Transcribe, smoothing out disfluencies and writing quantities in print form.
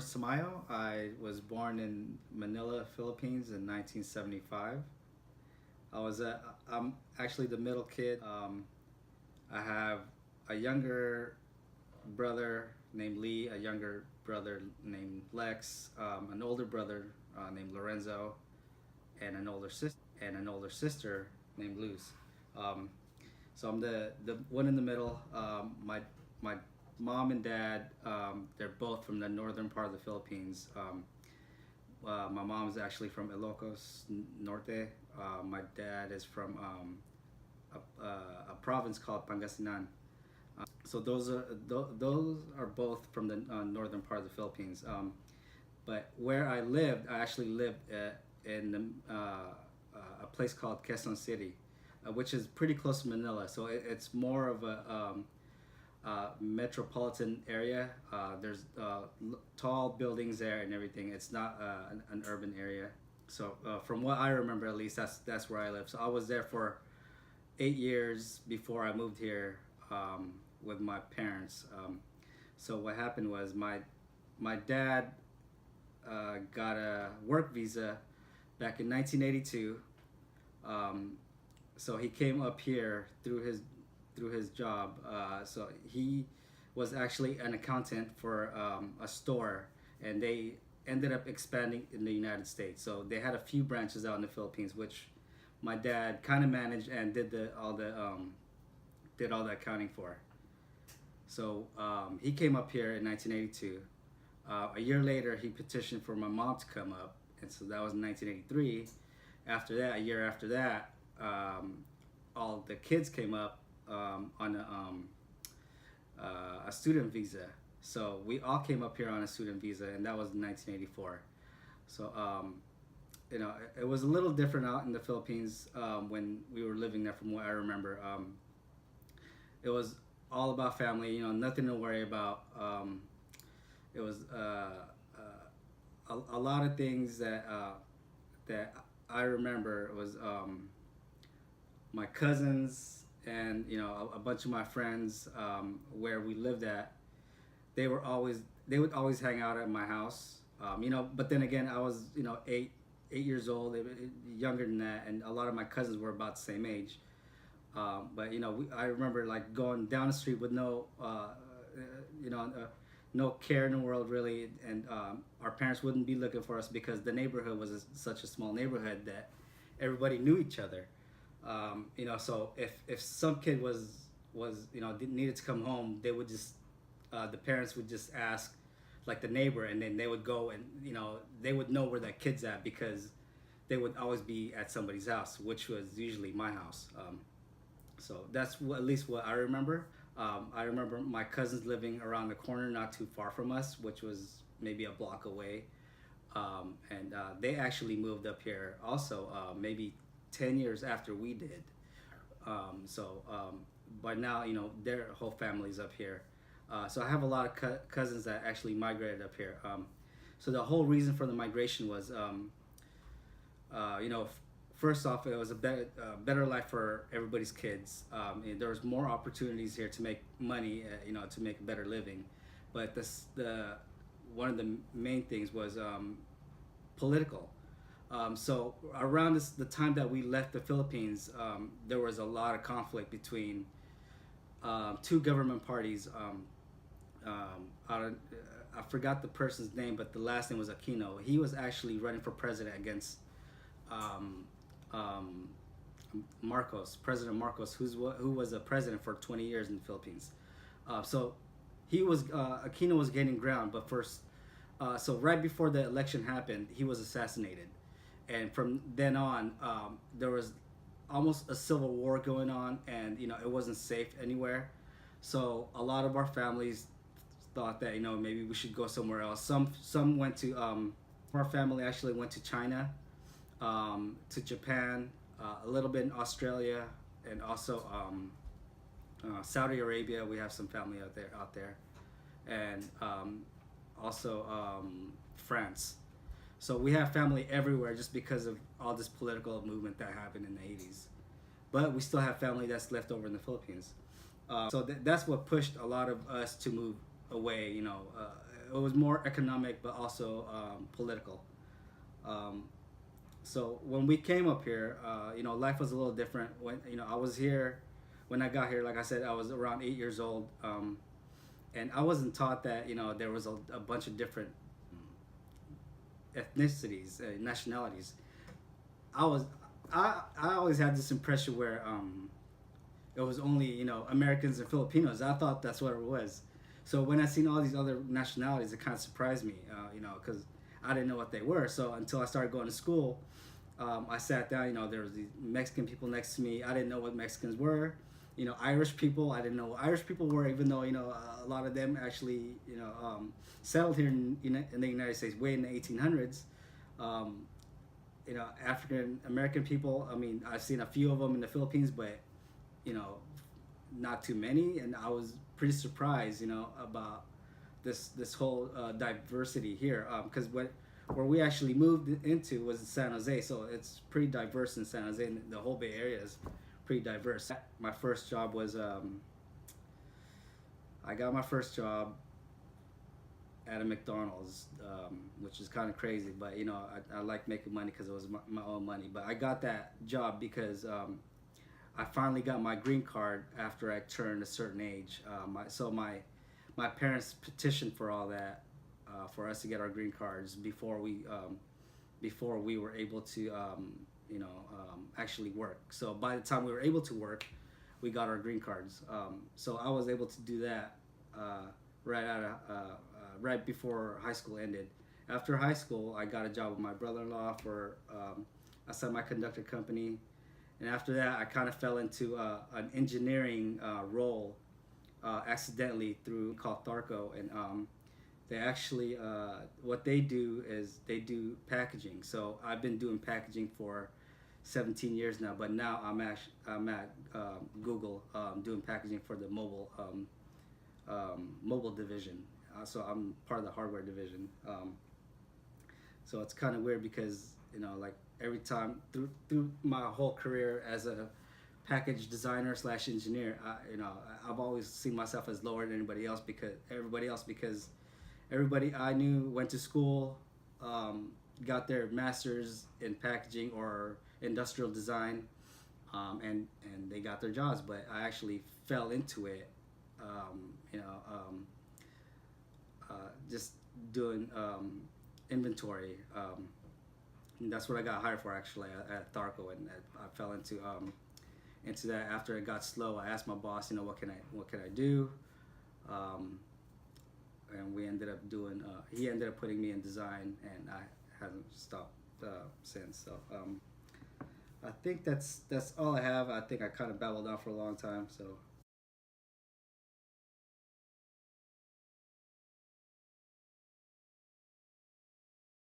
Lawrence Tamayo. I was born in Manila, Philippines in 1975. I'm actually the middle kid. I have a younger brother named Lee, a younger brother named Lex, an older brother named Lorenzo, and an older sister named Luz. Um, so I'm the one in the middle. My mom and dad, they're both from the northern part of the Philippines. My mom's actually from Ilocos Norte. My dad is from a province called Pangasinan. So those are both from the northern part of the Philippines. But where I actually lived in a place called Quezon City, which is pretty close to Manila. So it's more of a metropolitan area. There's tall buildings there and everything. It's not an urban area. So from what I remember, at least that's where I live. So I was there for 8 years before I moved here with my parents. So what happened was my dad got a work visa back in 1982. So he came up here through his job. So he was actually an accountant for a store, and they ended up expanding in the United States. So they had a few branches out in the Philippines, which my dad kind of managed and did all the accounting for. So he came up here in 1982. A year later, he petitioned for my mom to come up, and so that was in 1983. After that, a year after that, all the kids came up on a student visa. So we all came up here on a student visa, and that was in 1984. So it was a little different out in the Philippines when we were living there. From what I remember, it was all about family. Nothing to worry about. It was a lot of things that I remember was my cousins and a bunch of my friends where we lived at. They would always hang out at my house. But then again, I was 8 years old, younger than that, and a lot of my cousins were about the same age. But I remember like going down the street with no care in the world really, and our parents wouldn't be looking for us because the neighborhood was such a small neighborhood that everybody knew each other. So if some kid was needed to come home, they would just the parents would just ask like the neighbor, and then they would go and they would know where that kid's at because they would always be at somebody's house, which was usually my house. So that's at least what I remember. I remember my cousins living around the corner, not too far from us, which was maybe a block away. And they actually moved up here also maybe 10 years after we did. But now, their whole family's up here. So I have a lot of cousins that actually migrated up here. So the whole reason for the migration was, first off, it was a better life for everybody's kids. And there was more opportunities here to make money, to make a better living. But one of the main things was political. So around the time that we left the Philippines, there was a lot of conflict between two government parties. I forgot the person's name, but the last name was Aquino. He was actually running for president against President Marcos, who was a president for 20 years in the Philippines. So Aquino was gaining ground, but first, so right before the election happened, he was assassinated. And from then on, there was almost a civil war going on, and it wasn't safe anywhere. So a lot of our families thought that maybe we should go somewhere else. Some went to our family actually went to China, to Japan, a little bit in Australia, and also Saudi Arabia. We have some family out there, and also France. So we have family everywhere just because of all this political movement that happened in the 80s. But we still have family that's left over in the Philippines. So that's what pushed a lot of us to move away. it was more economic, but also political. Um, so when we came up here, life was a little different. When I was here, when I got here, like I said, I was around 8 years old, and I wasn't taught that there was a bunch of different ethnicities, nationalities. I was I always had this impression where it was only Americans and Filipinos. I thought that's what it was. So when I seen all these other nationalities, it kind of surprised me, because I didn't know what they were. So until I started going to school, I sat down. There was these Mexican people next to me. I didn't know what Mexicans were. Irish people. I didn't know what Irish people were, even though a lot of them actually settled here in the United States way in the 1800s. Um, African American people. I mean, I've seen a few of them in the Philippines, but you know, not too many, and I was pretty surprised, about this whole diversity here, because where we actually moved into was in San Jose, so it's pretty diverse in San Jose, and the whole Bay Area is pretty diverse. My first job was I got my first job at a McDonald's, which is kind of crazy, but I like making money because it was my own money. But I got that job because I finally got my green card after I turned a certain age. My parents petitioned for all that, for us to get our green cards before we were able to actually work. So by the time we were able to work, we got our green cards. So I was able to do that right before high school ended. After high school, I got a job with my brother-in-law for a semiconductor company, and after that, I kind of fell into an engineering role accidentally through called Tharco, and they actually what they do is they do packaging. So I've been doing packaging for 17 years now, but now I'm at Google, doing packaging for the mobile division. So I'm part of the hardware division. So it's kind of weird because like every time through my whole career as a package designer slash engineer, I've always seen myself as lower than anybody else because everybody I knew went to school, got their masters in packaging or industrial design, and they got their jobs. But I actually fell into it, just doing inventory. And that's what I got hired for actually at Tharco, and I fell into that. After it got slow, I asked my boss, what can I do, and we ended up doing. He ended up putting me in design, and I haven't stopped since. So I think that's all I have. I think I kind of babbled on for a long time. So